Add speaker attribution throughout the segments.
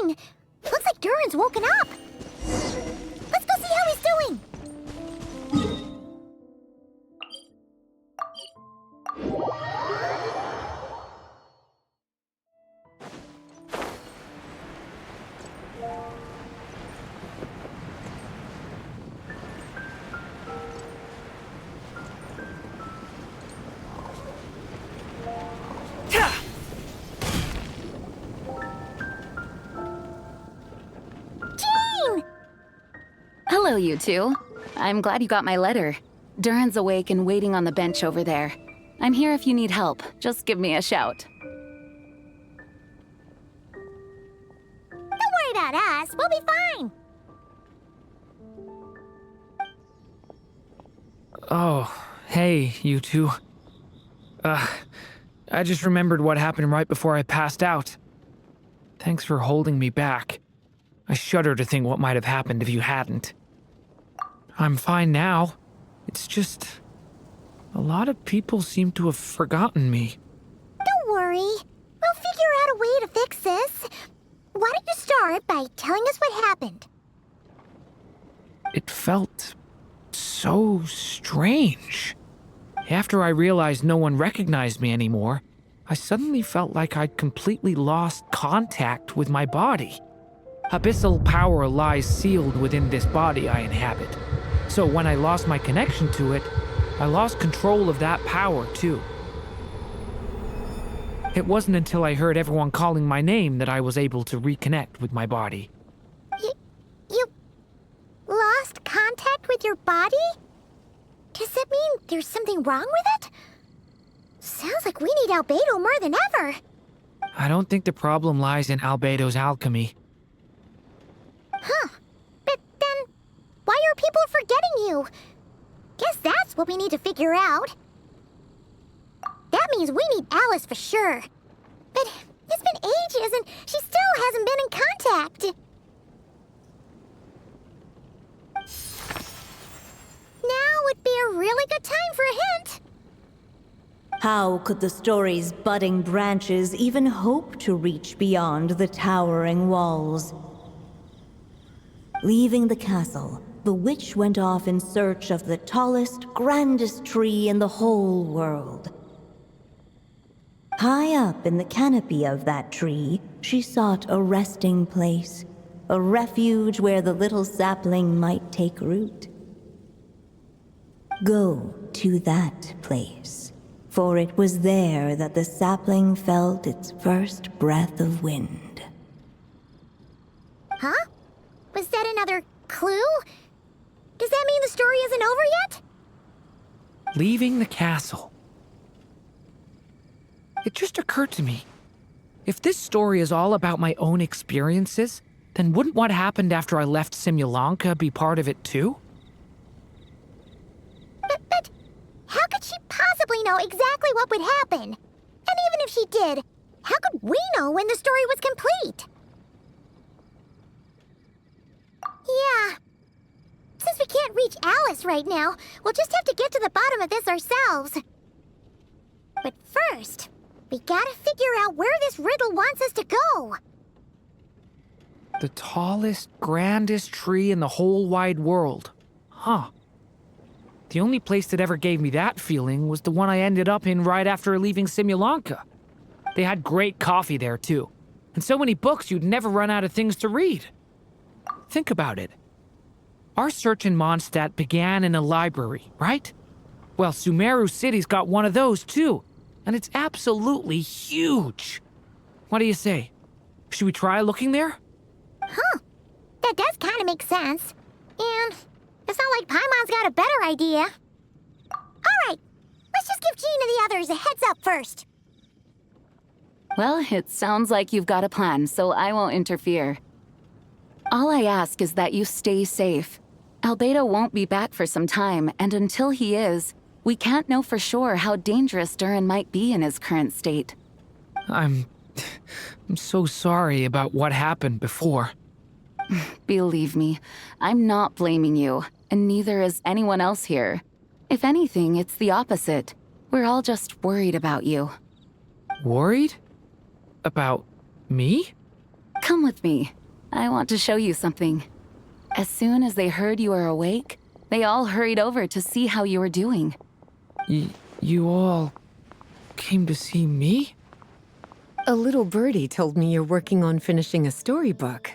Speaker 1: Gene! Looks like Duran's woken up! Let's go see how he's doing!
Speaker 2: Hello, you two. I'm glad you got my letter. Duran's awake and waiting on the bench over there. I'm here if you need help. Just give me a shout.
Speaker 1: Don't worry about us. We'll be fine.
Speaker 3: Oh, hey, you two. I just remembered what happened right before I passed out. Thanks for holding me back. I shudder to think what might have happened if you hadn't. I'm fine now. It's just... a lot of people seem to have forgotten me.
Speaker 1: Don't worry. We'll figure out a way to fix this. Why don't you start by telling us what happened?
Speaker 3: It felt so strange. After I realized no one recognized me anymore, I suddenly felt like I'd completely lost contact with my body. Abyssal power lies sealed within this body I inhabit. So when I lost my connection to it, I lost control of that power too. It wasn't until I heard everyone calling my name that I was able to reconnect with my body.
Speaker 1: You lost contact with your body? Does that mean there's something wrong with it? Sounds like we need Albedo more than ever.
Speaker 3: I don't think the problem lies in Albedo's alchemy.
Speaker 1: Huh. But then, why are people forgetting you? Guess that's what we need to figure out. That means we need Alice for sure. But it's been ages and she still hasn't been in contact. Now would be a really good time for a hint.
Speaker 4: How could the story's budding branches even hope to reach beyond the towering walls? Leaving the castle, the witch went off in search of the tallest, grandest tree in the whole world. High up in the canopy of that tree, she sought a resting place, a refuge where the little sapling might take root. Go to that place, for it was there that the sapling felt its first breath of wind.
Speaker 1: Huh? Was that another clue? Does that mean the story isn't over yet?
Speaker 3: Leaving the castle. It just occurred to me. If this story is all about my own experiences, then wouldn't what happened after I left Simulanka be part of it too?
Speaker 1: But how could she possibly know exactly what would happen? And even if she did, how could we know when the story was complete? Yeah. Since we can't reach Alice right now, we'll just have to get to the bottom of this ourselves. But first, we gotta figure out where this riddle wants us to go.
Speaker 3: The tallest, grandest tree in the whole wide world. Huh. The only place that ever gave me that feeling was the one I ended up in right after leaving Simulanka. They had great coffee there too, and so many books you'd never run out of things to read. Think about it. Our search in Mondstadt began in a library, right? Well, Sumeru City's got one of those too, and it's absolutely huge. What do you say? Should we try looking there?
Speaker 1: Huh. That does kind of make sense. And it's not like Paimon's got a better idea. All right, let's just give Gene and the others a heads up first.
Speaker 2: Well, it sounds like you've got a plan, so I won't interfere. All I ask is that you stay safe. Albedo won't be back for some time, and until he is, we can't know for sure how dangerous Duran might be in his current state.
Speaker 3: I'm so sorry about what happened before.
Speaker 2: Believe me, I'm not blaming you, and neither is anyone else here. If anything, it's the opposite. We're all just worried about you.
Speaker 3: Worried? About me?
Speaker 2: Come with me. I want to show you something. As soon as they heard you were awake, they all hurried over to see how you were doing.
Speaker 3: You all came to see me?
Speaker 5: A little birdie told me you're working on finishing a storybook.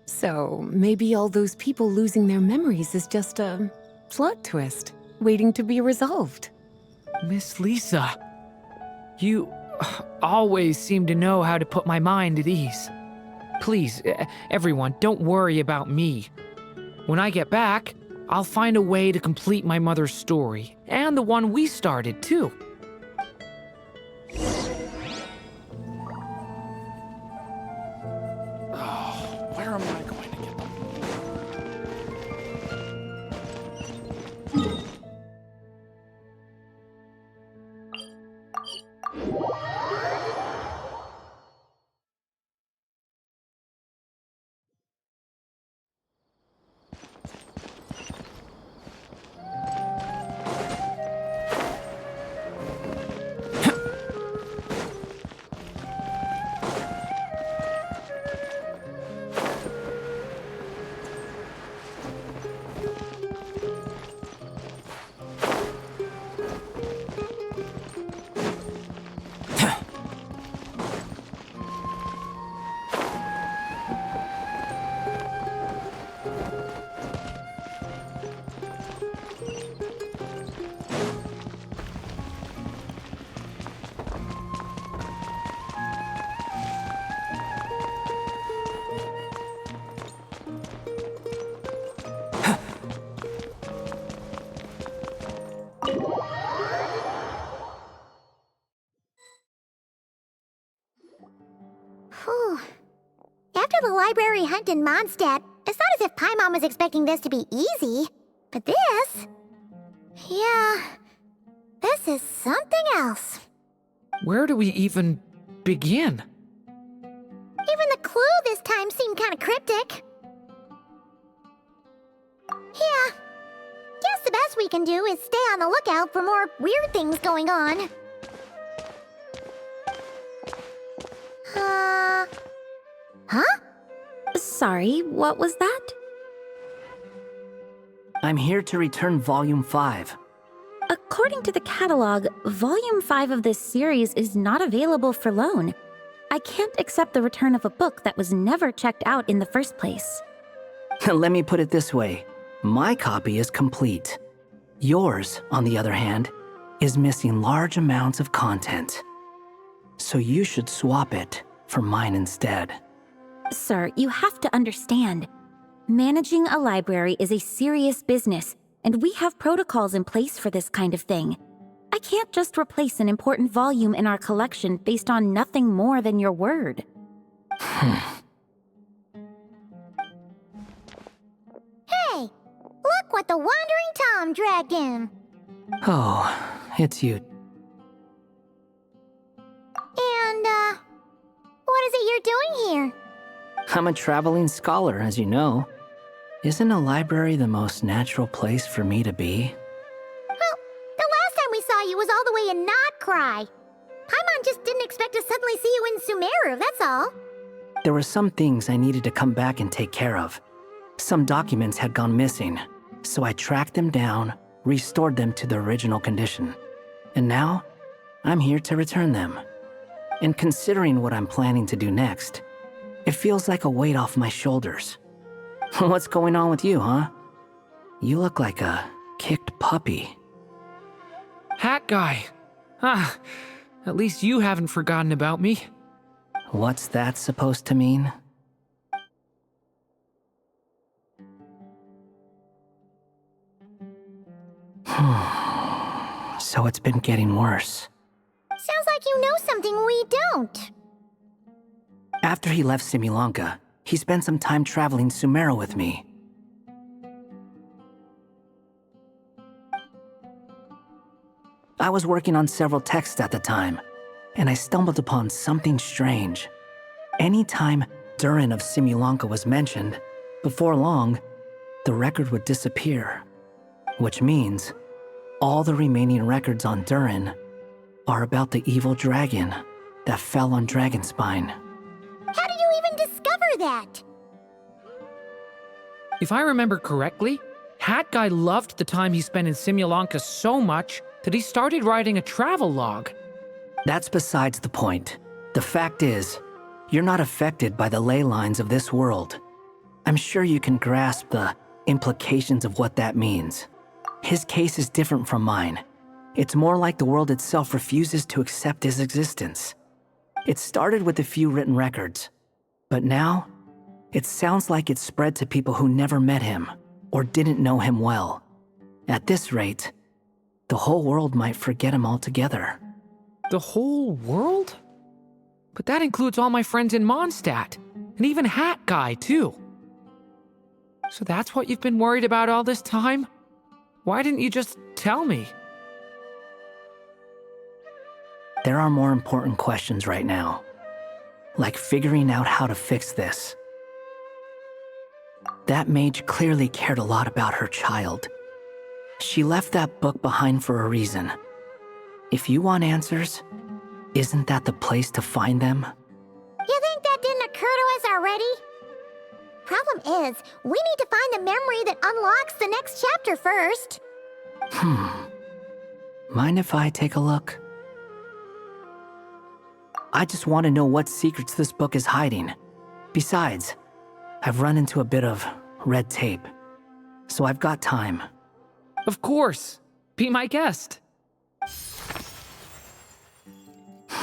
Speaker 5: So maybe all those people losing their memories is just a plot twist, waiting to be resolved.
Speaker 3: Miss Lisa, you always seem to know how to put my mind at ease. Please, everyone, don't worry about me. When I get back, I'll find a way to complete my mother's story, and the one we started, too. Where am I going to get them?
Speaker 1: Whew. After the library hunt in Mondstadt, it's not as if Paimon was expecting this to be easy. But this... yeah... this is something else.
Speaker 3: Where do we even begin?
Speaker 1: Even the clue this time seemed kind of cryptic. Yeah. Guess the best we can do is stay on the lookout for more weird things going on. Huh?
Speaker 6: Sorry, what was that?
Speaker 7: I'm here to return Volume 5.
Speaker 6: According to the catalog, Volume 5 of this series is not available for loan. I can't accept the return of a book that was never checked out in the first place.
Speaker 7: Let me put it this way. My copy is complete. Yours, on the other hand, is missing large amounts of content. So you should swap it for mine instead.
Speaker 6: Sir, you have to understand. Managing a library is a serious business, and we have protocols in place for this kind of thing. I can't just replace an important volume in our collection based on nothing more than your word.
Speaker 1: Hey! Look what the Wandering Tom dragged in!
Speaker 7: Oh, it's you.
Speaker 1: And, what is it you're doing here?
Speaker 7: I'm a traveling scholar, as you know. Isn't a library the most natural place for me to be?
Speaker 1: Well, the last time we saw you was all the way in Notcry. Paimon just didn't expect to suddenly see you in Sumeru, that's all.
Speaker 7: There were some things I needed to come back and take care of. Some documents had gone missing, so I tracked them down, restored them to their original condition. And now, I'm here to return them. And considering what I'm planning to do next, it feels like a weight off my shoulders. What's going on with you, huh? You look like a kicked puppy.
Speaker 3: Hat guy. Ah, at least you haven't forgotten about me.
Speaker 7: What's that supposed to mean? So it's been getting worse.
Speaker 1: Sounds like you know something we don't.
Speaker 7: After he left Simulanka, he spent some time traveling Sumeru with me. I was working on several texts at the time, and I stumbled upon something strange. Anytime Durin of Simulanka was mentioned, before long, the record would disappear. Which means, all the remaining records on Durin are about the evil dragon that fell on Dragonspine.
Speaker 1: How did you even discover that?
Speaker 3: If I remember correctly, Hat Guy loved the time he spent in Simulanka so much that he started writing a travel log.
Speaker 7: That's besides the point. The fact is, you're not affected by the ley lines of this world. I'm sure you can grasp the implications of what that means. His case is different from mine. It's more like the world itself refuses to accept his existence. It started with a few written records, but now, it sounds like it's spread to people who never met him or didn't know him well. At this rate, the whole world might forget him altogether.
Speaker 3: The whole world? But that includes all my friends in Mondstadt, and even Hat Guy, too. So that's what you've been worried about all this time? Why didn't you just tell me?
Speaker 7: There are more important questions right now, like figuring out how to fix this. That mage clearly cared a lot about her child. She left that book behind for a reason. If you want answers, isn't that the place to find them?
Speaker 1: You think that didn't occur to us already? Problem is, we need to find the memory that unlocks the next chapter first.
Speaker 7: Mind if I take a look? I just want to know what secrets this book is hiding. Besides, I've run into a bit of red tape, so I've got time.
Speaker 3: Of course. Be my guest.
Speaker 1: So,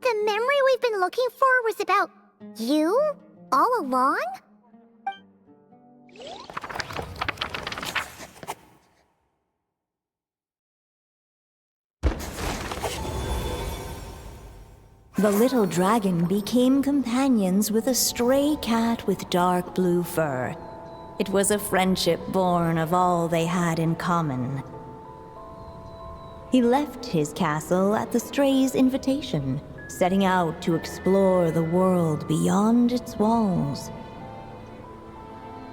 Speaker 1: the memory we've been looking for was about you all along?
Speaker 4: The little dragon became companions with a stray cat with dark blue fur. It was a friendship born of all they had in common. He left his castle at the stray's invitation, setting out to explore the world beyond its walls.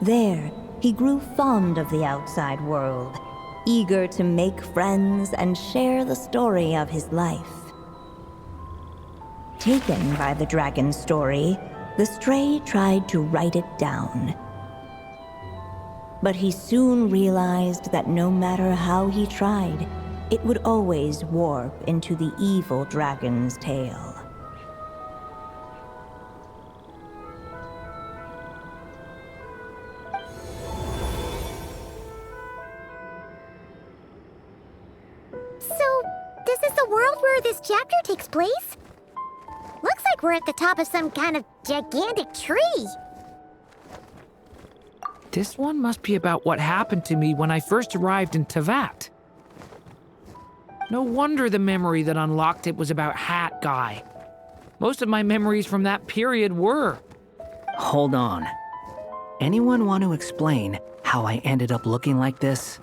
Speaker 4: There, he grew fond of the outside world, eager to make friends and share the story of his life. Taken by the dragon's story, the stray tried to write it down. But he soon realized that no matter how he tried, it would always warp into the evil dragon's tale.
Speaker 1: So, this is the world where this chapter takes place? Looks like we're at the top of some kind of gigantic tree.
Speaker 3: This one must be about what happened to me when I first arrived in Tevat. No wonder the memory that unlocked it was about Hat Guy. Most of my memories from that period were.
Speaker 7: Hold on. Anyone want to explain how I ended up looking like this?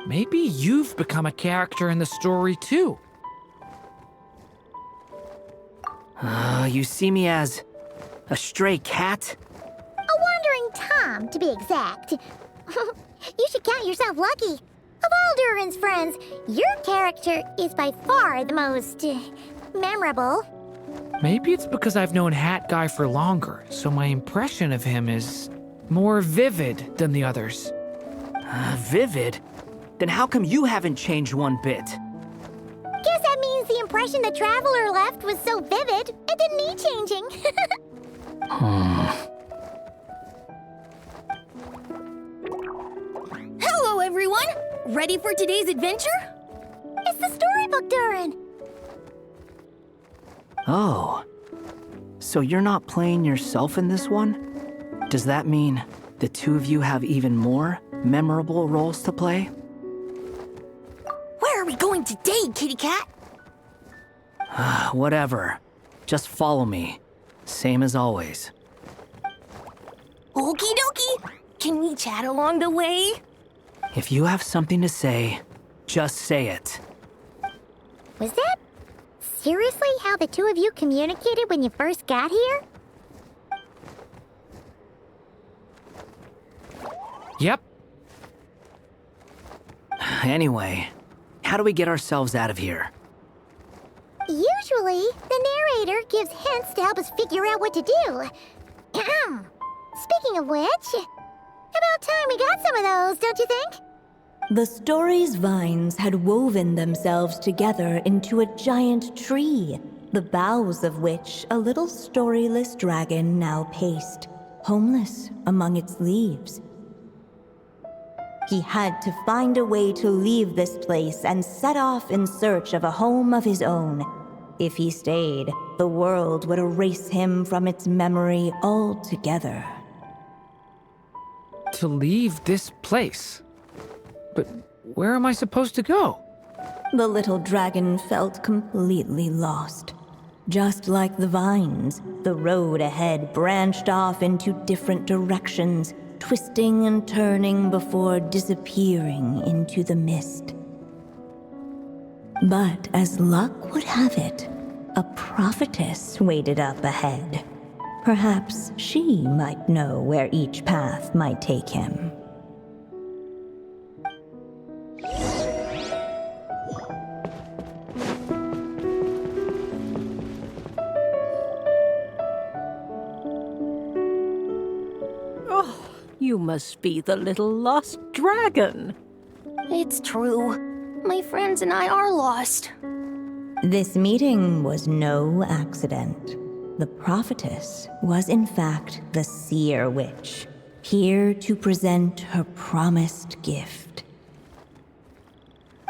Speaker 3: Maybe you've become a character in the story too.
Speaker 7: You see me as a stray cat?
Speaker 1: A wandering Tom, to be exact. You should count yourself lucky. Of all Durin's friends, your character is by far the most memorable.
Speaker 3: Maybe it's because I've known Hat Guy for longer, so my impression of him is more vivid than the others.
Speaker 7: Vivid? Then how come you haven't changed one bit?
Speaker 1: Guess that means the impression the traveler left was so vivid, it didn't need changing.
Speaker 8: Hello, everyone! Ready for today's adventure?
Speaker 1: It's the storybook, Durin.
Speaker 7: Oh. So you're not playing yourself in this one? Does that mean the two of you have even more memorable roles to play?
Speaker 8: Where are we going today, kitty cat?
Speaker 7: Whatever. Just follow me. Same as always.
Speaker 8: Okie dokie! Can we chat along the way?
Speaker 7: If you have something to say, just say it.
Speaker 1: Was that seriously how the two of you communicated when you first got here?
Speaker 7: Yep. Anyway, how do we get ourselves out of here?
Speaker 1: Usually, the narrator gives hints to help us figure out what to do. Speaking of which, about time we got some of those, don't you think?
Speaker 4: The story's vines had woven themselves together into a giant tree, the boughs of which a little storyless dragon now paced, homeless among its leaves. He had to find a way to leave this place and set off in search of a home of his own. If he stayed, the world would erase him from its memory altogether.
Speaker 3: To leave this place? But where am I supposed to go?
Speaker 4: The little dragon felt completely lost. Just like the vines, the road ahead branched off into different directions, twisting and turning before disappearing into the mist. But as luck would have it, a prophetess waited up ahead. Perhaps she might know where each path might take him.
Speaker 9: You must be the little lost dragon.
Speaker 8: It's true. My friends and I are lost.
Speaker 4: This meeting was no accident. The prophetess was in fact the seer witch, here to present her promised gift.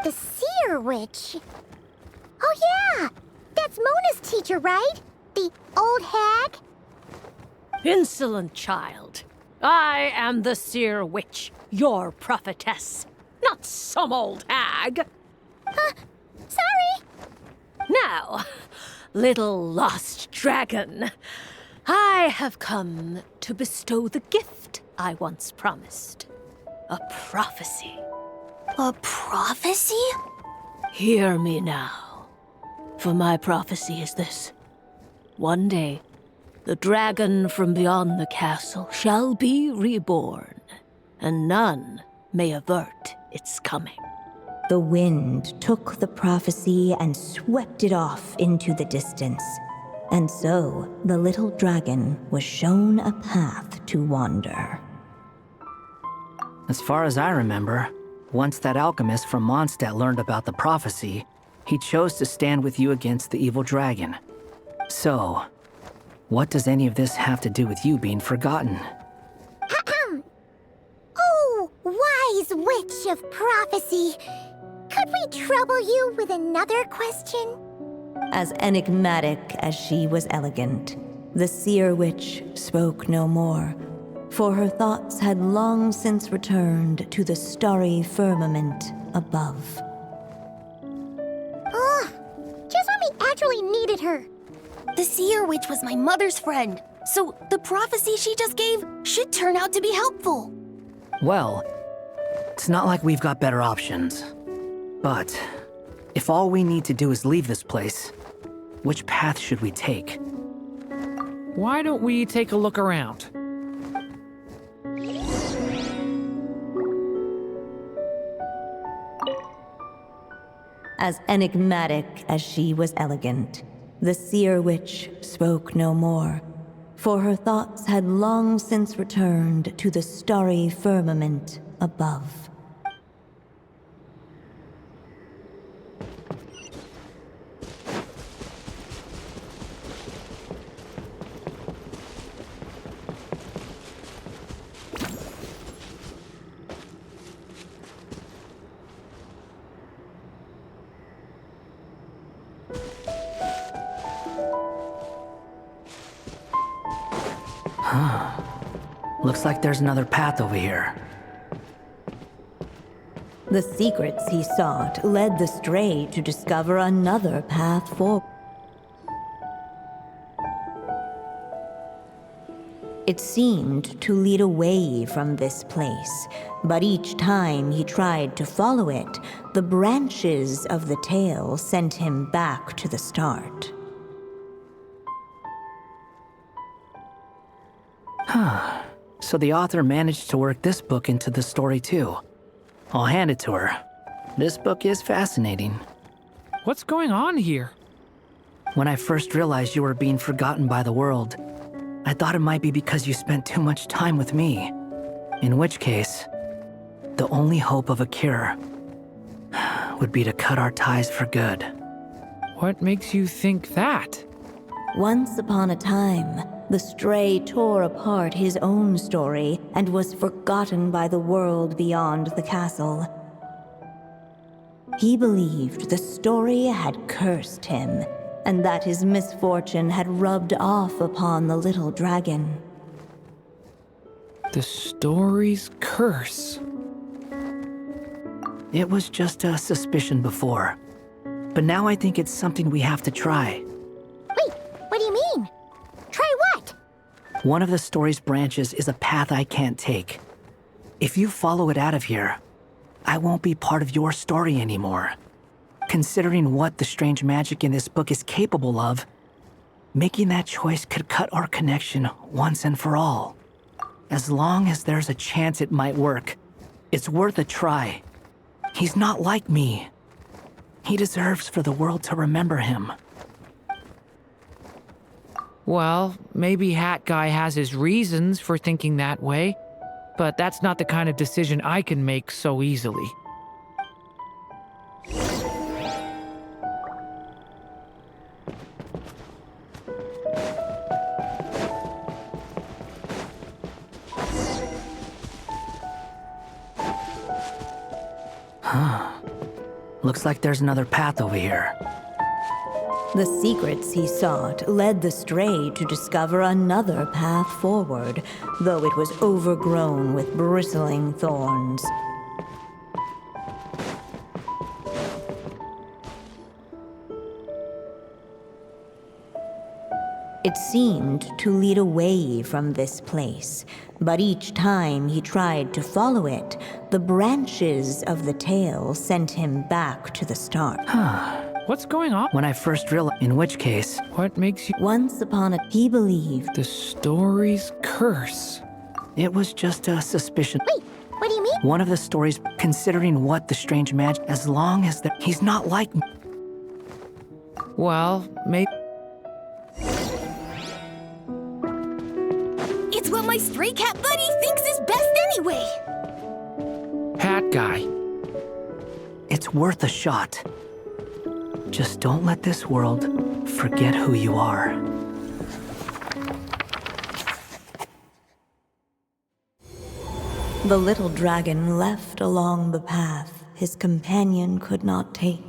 Speaker 1: The seer witch? Oh yeah! That's Mona's teacher, right? The old hag?
Speaker 9: Insolent child. I am the seer witch, your prophetess, not some old hag.
Speaker 1: Sorry!
Speaker 9: Now, little lost dragon, I have come to bestow the gift I once promised. A prophecy.
Speaker 8: A prophecy?
Speaker 9: Hear me now, for my prophecy is this. One day, the dragon from beyond the castle shall be reborn, and none may avert its coming.
Speaker 4: The wind took the prophecy and swept it off into the distance. And so, the little dragon was shown a path to wander.
Speaker 7: As far as I remember, once that alchemist from Mondstadt learned about the prophecy, he chose to stand with you against the evil dragon. So, what does any of this have to do with you being forgotten?
Speaker 1: Oh, wise witch of prophecy! Could we trouble you with another question?
Speaker 4: As enigmatic as she was elegant, the seer witch spoke no more, for her thoughts had long since returned to the starry firmament above.
Speaker 1: Just when we actually needed her.
Speaker 8: The seer witch was my mother's friend, so the prophecy she just gave should turn out to be helpful.
Speaker 7: Well, it's not like we've got better options. But if all we need to do is leave this place, which path should we take?
Speaker 3: Why don't we take a look around?
Speaker 4: As enigmatic as she was elegant, the seer witch spoke no more, for her thoughts had long since returned to the starry firmament above.
Speaker 7: Looks like there's another path over here.
Speaker 4: The secrets he sought led the stray to discover another path forward. It seemed to lead away from this place, but each time he tried to follow it, the branches of the tail sent him back to the start.
Speaker 7: So the author managed to work this book into the story too. I'll hand it to her. This book is fascinating.
Speaker 3: What's going on here?
Speaker 7: When I first realized you were being forgotten by the world, I thought it might be because you spent too much time with me. In which case, the only hope of a cure would be to cut our ties for good.
Speaker 3: What makes you think that?
Speaker 4: Once upon a time, the Stray tore apart his own story and was forgotten by the world beyond the castle. He believed the story had cursed him, and that his misfortune had rubbed off upon the little dragon.
Speaker 3: The story's curse.
Speaker 7: It was just a suspicion before, but now I think it's something we have to try.
Speaker 1: Wait, what do you mean? Try what?
Speaker 7: One of the story's branches is a path I can't take. If you follow it out of here, I won't be part of your story anymore. Considering what the strange magic in this book is capable of, making that choice could cut our connection once and for all. As long as there's a chance it might work, it's worth a try. He's not like me. He deserves for the world to remember him.
Speaker 3: Well, maybe Hat Guy has his reasons for thinking that way, but that's not the kind of decision I can make so easily.
Speaker 7: Looks like there's another path over here.
Speaker 4: The secrets he sought led the Stray to discover another path forward, though it was overgrown with bristling thorns. It seemed to lead away from this place, but each time he tried to follow it, the branches of the tail sent him back to the start.
Speaker 3: What's going on?
Speaker 7: When I first realized, in which case,
Speaker 3: What makes you...
Speaker 4: Once upon a he believed
Speaker 3: The story's curse.
Speaker 7: it was just a suspicion.
Speaker 1: Wait, what do you mean?
Speaker 7: One of the stories, considering what the strange magic, as long as that he's not like me.
Speaker 3: Well, maybe...
Speaker 8: It's what my stray cat buddy thinks is best anyway.
Speaker 3: Hat Guy.
Speaker 7: It's worth a shot. Just don't let this world forget who you are.
Speaker 4: the little dragon left along the path his companion could not take.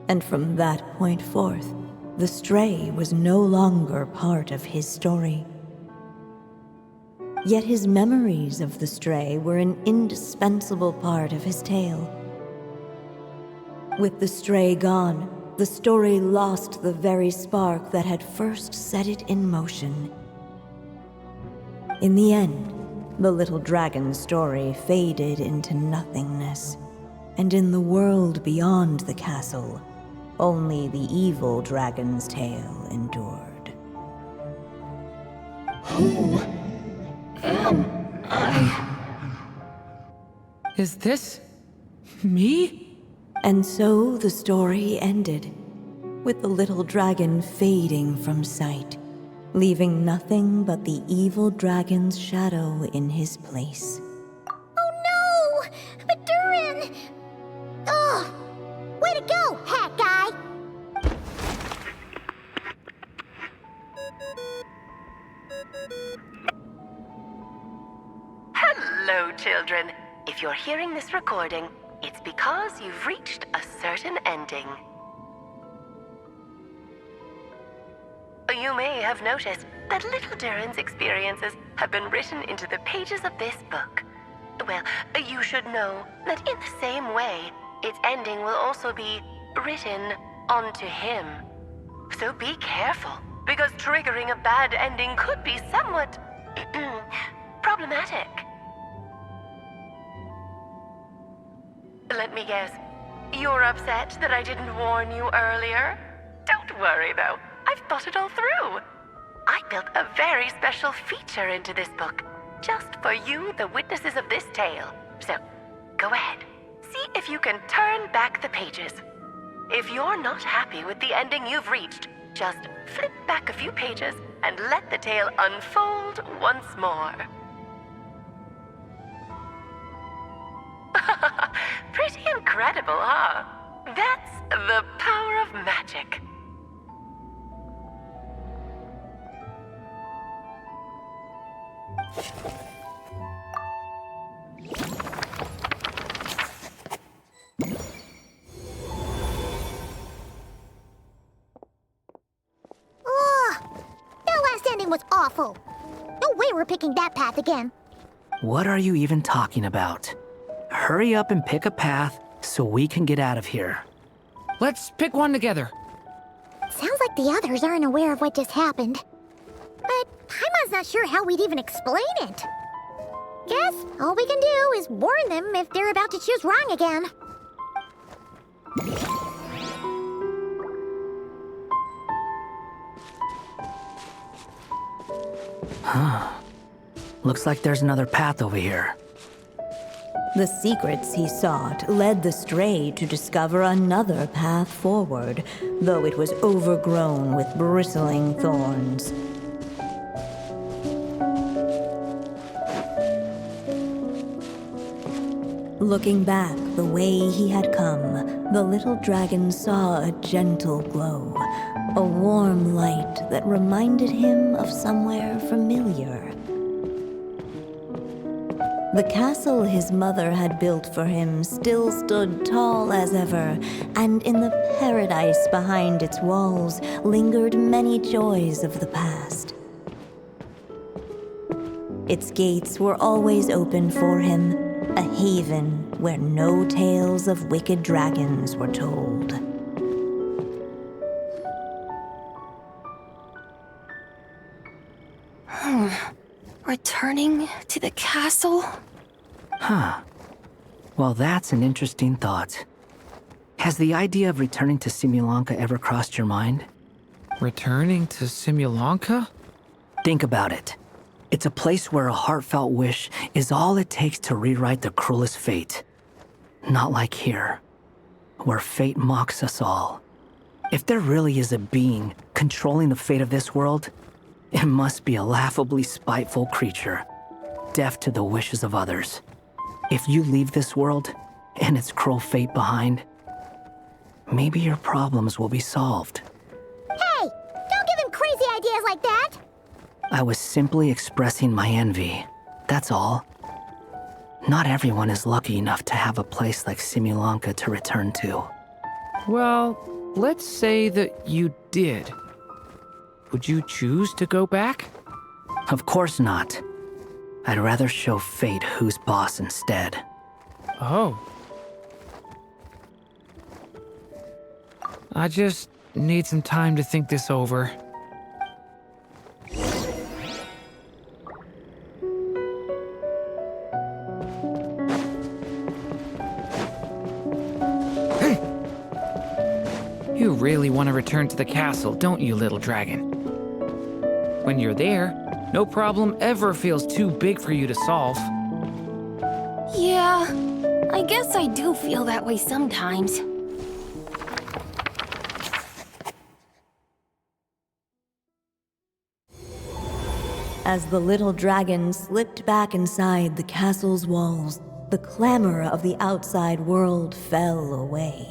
Speaker 4: And from that point forth, the stray was no longer part of his story. Yet his memories of the stray were an indispensable part of his tale. With the stray gone, the story lost the very spark that had first set it in motion. In the end, the little dragon's story faded into nothingness, and in the world beyond the castle, only the evil dragon's tale endured.
Speaker 1: Who am I?
Speaker 3: Is this me?
Speaker 4: And so the story ended, with the little dragon fading from sight, leaving nothing but the evil dragon's shadow in his place.
Speaker 1: Oh no! Madurin! Ugh! Way to go, Hat Guy!
Speaker 10: Hello, children. If you're hearing this recording, it's because you've reached a certain ending. You may have noticed that little Durin's experiences have been written into the pages of this book. Well, you should know that in the same way, its ending will also be written onto him. So be careful, because triggering a bad ending could be somewhat problematic. Let me guess, you're upset that I didn't warn you earlier? Don't worry, though. I've thought it all through. I built a very special feature into this book, just for you, the witnesses of this tale. So, go ahead, see if you can turn back the pages. If you're not happy with the ending you've reached, just flip back a few pages and let the tale unfold once more. Pretty incredible, huh? That's the power of magic.
Speaker 1: That last ending was awful. No way we're picking that path again.
Speaker 7: What are you even talking about? Hurry up and pick a path so we can get out of here.
Speaker 3: Let's pick one together.
Speaker 1: Sounds like the others aren't aware of what just happened. But Paimon's not sure how we'd even explain it. Guess all we can do is warn them if they're about to choose wrong again.
Speaker 7: Looks like there's another path over here.
Speaker 4: The secrets he sought led the stray to discover another path forward, though it was overgrown with bristling thorns. Looking back the way he had come, the little dragon saw a gentle glow, a warm light that reminded him of somewhere familiar. The castle his mother had built for him still stood tall as ever, and in the paradise behind its walls lingered many joys of the past. Its gates were always open for him, a haven where no tales of wicked dragons were told.
Speaker 8: Returning to the castle?
Speaker 7: Huh. Well, that's an interesting thought. Has the idea of returning to Simulanka ever crossed your mind?
Speaker 3: Returning to Simulanka?
Speaker 7: Think about it. It's a place where a heartfelt wish is all it takes to rewrite the cruelest fate. Not like here, where fate mocks us all. If there really is a being controlling the fate of this world, it must be a laughably spiteful creature, deaf to the wishes of others. If you leave this world and its cruel fate behind, maybe your problems will be solved.
Speaker 1: Hey! Don't give him crazy ideas like that!
Speaker 7: I was simply expressing my envy, that's all. Not everyone is lucky enough to have a place like Simulanka to return to.
Speaker 3: Well, let's say that you did. Would you choose to go back?
Speaker 7: Of course not. I'd rather show fate who's boss instead.
Speaker 3: Oh. I just need some time to think this over. You really want to return to the castle, don't you, little dragon? When you're there, no problem ever feels too big for you to solve.
Speaker 8: Yeah, I guess I do feel that way sometimes.
Speaker 4: As the little dragon slipped back inside the castle's walls, the clamor of the outside world fell away.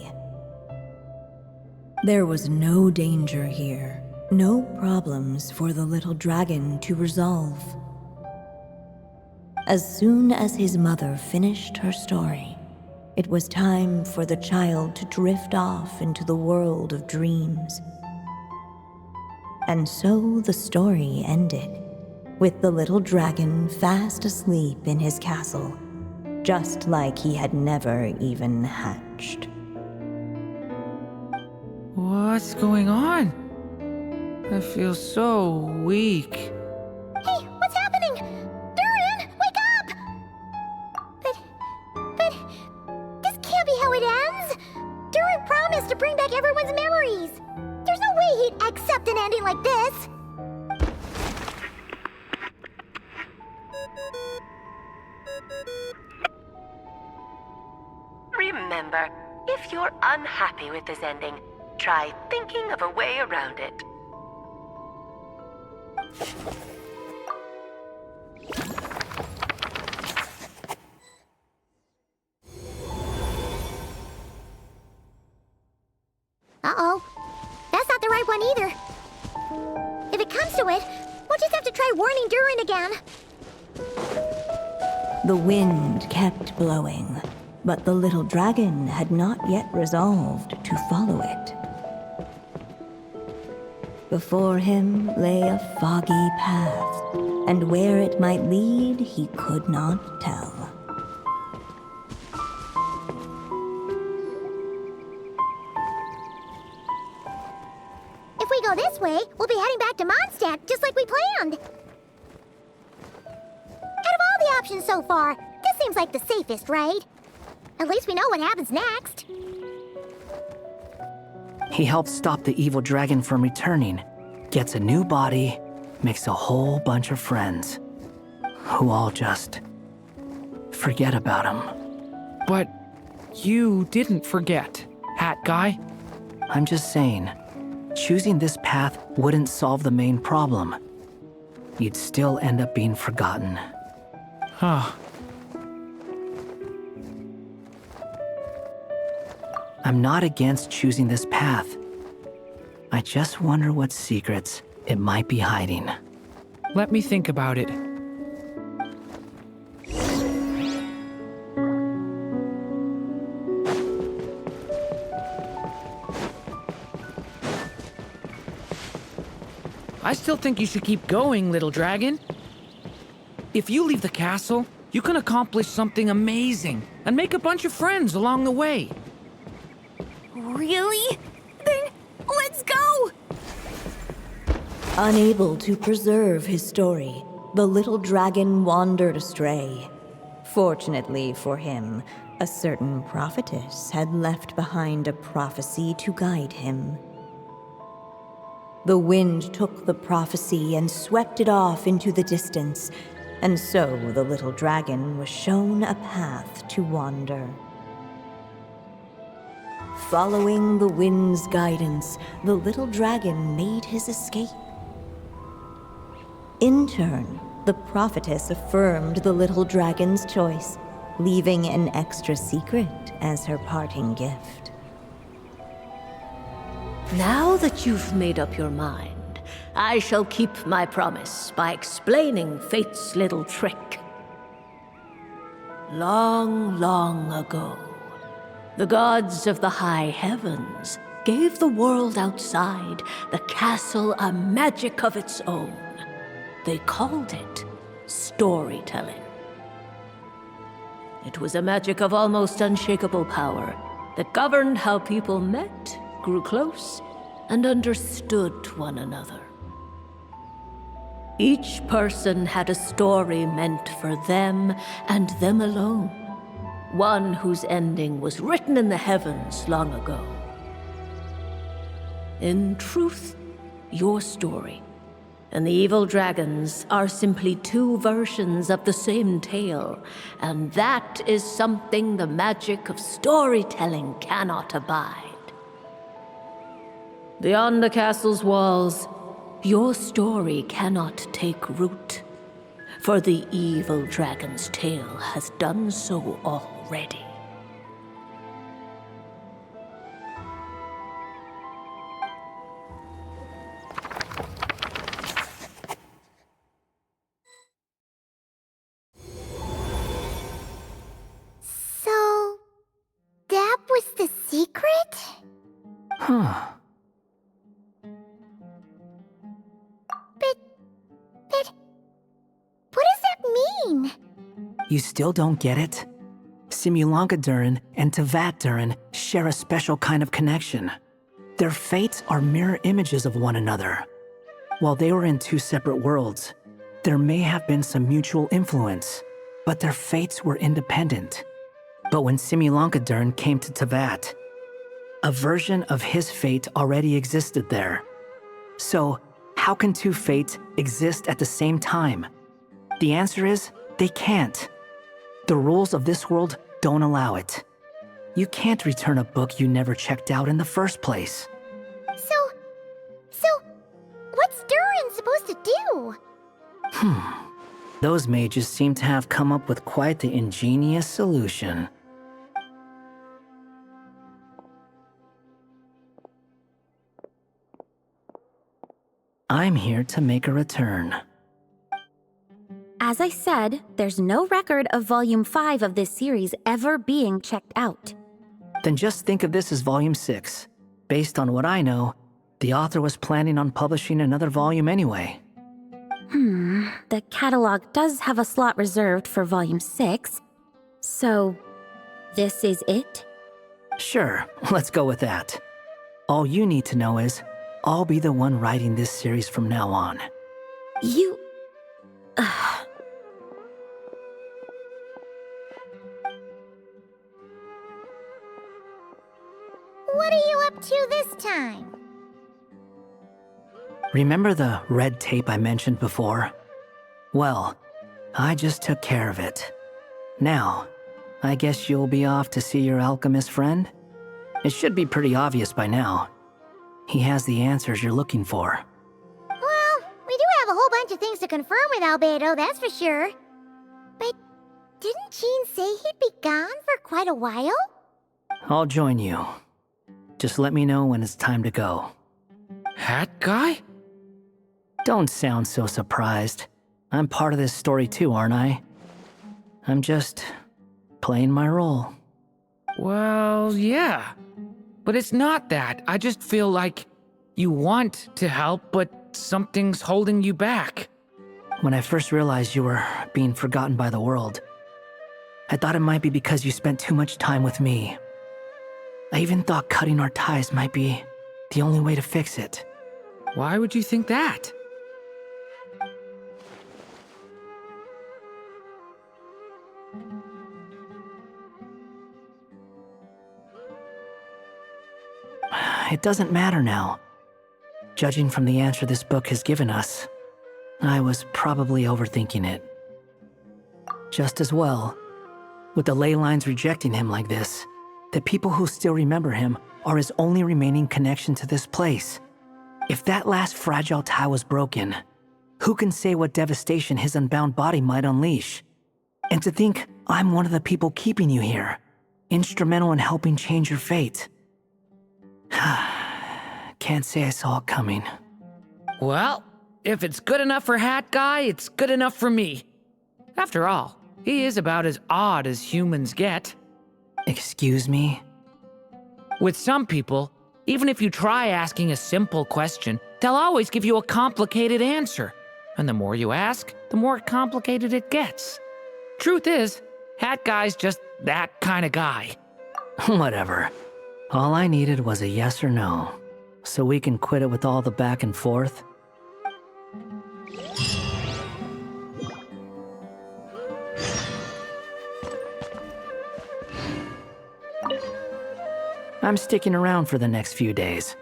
Speaker 4: There was no danger here, no problems for the little dragon to resolve. As soon as his mother finished her story, it was time for the child to drift off into the world of dreams. And so the story ended, with the little dragon fast asleep in his castle, just like he had never even hatched.
Speaker 3: What's going on? I feel so weak.
Speaker 1: Hey, what's happening? Durin, wake up! But this can't be how it ends. Durin promised to bring back everyone's memories. There's no way he'd accept an ending like this.
Speaker 10: Remember, if you're unhappy with this ending, try thinking of a way around it.
Speaker 1: Uh-oh. That's not the right one either. If it comes to it, we'll just have to try warning Durin again.
Speaker 4: The wind kept blowing, but the little dragon had not yet resolved to follow it. Before him lay a foggy path, and where it might lead he could not tell.
Speaker 1: If we go this way, we'll be heading back to Mondstadt, just like we planned. Out of all the options so far, this seems like the safest, right? At least we know what happens next.
Speaker 7: He helps stop the evil dragon from returning, gets a new body, makes a whole bunch of friends, who all just forget about him.
Speaker 3: But you didn't forget, Hat Guy.
Speaker 7: I'm just saying, choosing this path wouldn't solve the main problem. You'd still end up being forgotten.
Speaker 3: Huh.
Speaker 7: I'm not against choosing this path. I just wonder what secrets it might be hiding.
Speaker 3: Let me think about it. I still think you should keep going, little dragon. If you leave the castle, you can accomplish something amazing and make a bunch of friends along the way.
Speaker 8: Really? Then let's go!
Speaker 4: Unable to preserve his story, the little dragon wandered astray. Fortunately for him, a certain prophetess had left behind a prophecy to guide him. The wind took the prophecy and swept it off into the distance, and so the little dragon was shown a path to wander. Following the wind's guidance, the little dragon made his escape. In turn, the prophetess affirmed the little dragon's choice, leaving an extra secret as her parting gift.
Speaker 9: Now that you've made up your mind, I shall keep my promise by explaining fate's little trick. Long, long ago, the gods of the high heavens gave the world outside the castle a magic of its own. They called it storytelling. It was a magic of almost unshakable power that governed how people met, grew close, and understood one another. Each person had a story meant for them and them alone, one whose ending was written in the heavens long ago. In truth, your story and the evil dragons are simply two versions of the same tale, and that is something the magic of storytelling cannot abide. Beyond the castle's walls, your story cannot take root, for the evil dragon's tale has done so already.
Speaker 1: So, that was the secret?
Speaker 7: Huh.
Speaker 1: But what does that mean?
Speaker 7: You still don't get it? Simulanka Durin and Tevat Durin share a special kind of connection. Their fates are mirror images of one another. While they were in two separate worlds, there may have been some mutual influence, but their fates were independent. But when Simulanka Durin came to Tevat, a version of his fate already existed there. So, how can two fates exist at the same time? The answer is, they can't. The rules of this world don't allow it. You can't return a book you never checked out in the first place.
Speaker 1: So, what's Durin supposed to do?
Speaker 7: Those mages seem to have come up with quite the ingenious solution. I'm here to make a return.
Speaker 6: As I said, there's no record of Volume 5 of this series ever being checked out.
Speaker 7: Then just think of this as Volume 6. Based on what I know, the author was planning on publishing another volume anyway.
Speaker 6: The catalog does have a slot reserved for Volume 6. So, this is it?
Speaker 7: Sure, let's go with that. All you need to know is, I'll be the one writing this series from now on.
Speaker 6: You...
Speaker 1: What are you up to this time?
Speaker 7: Remember the red tape I mentioned before? Well, I just took care of it. Now, I guess you'll be off to see your alchemist friend? It should be pretty obvious by now. He has the answers you're looking for.
Speaker 1: Well, we do have a whole bunch of things to confirm with Albedo, that's for sure. But didn't Jean say he'd be gone for quite a while?
Speaker 7: I'll join you. Just let me know when it's time to go.
Speaker 3: Hat guy?
Speaker 7: Don't sound so surprised. I'm part of this story too, aren't I? I'm just playing my role.
Speaker 3: Well, yeah. But it's not that. I just feel like you want to help, but something's holding you back.
Speaker 7: When I first realized you were being forgotten by the world, I thought it might be because you spent too much time with me. I even thought cutting our ties might be the only way to fix it.
Speaker 3: Why would you think that?
Speaker 7: It doesn't matter now. Judging from the answer this book has given us, I was probably overthinking it. Just as well, with the ley lines rejecting him like this, the people who still remember him are his only remaining connection to this place. If that last fragile tie was broken, who can say what devastation his unbound body might unleash? And to think I'm one of the people keeping you here, instrumental in helping change your fate. Can't say I saw it coming.
Speaker 3: Well, if it's good enough for Hat Guy, it's good enough for me. After all, he is about as odd as humans get.
Speaker 7: Excuse me?
Speaker 3: With some people, even if you try asking a simple question, they'll always give you a complicated answer. And the more you ask, the more complicated it gets. Truth is, Hat Guy's just that kind of guy.
Speaker 7: Whatever. All I needed was a yes or no, so we can quit it with all the back and forth. I'm sticking around for the next few days.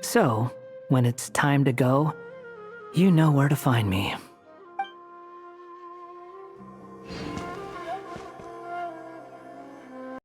Speaker 7: So, when it's time to go, you know where to find me.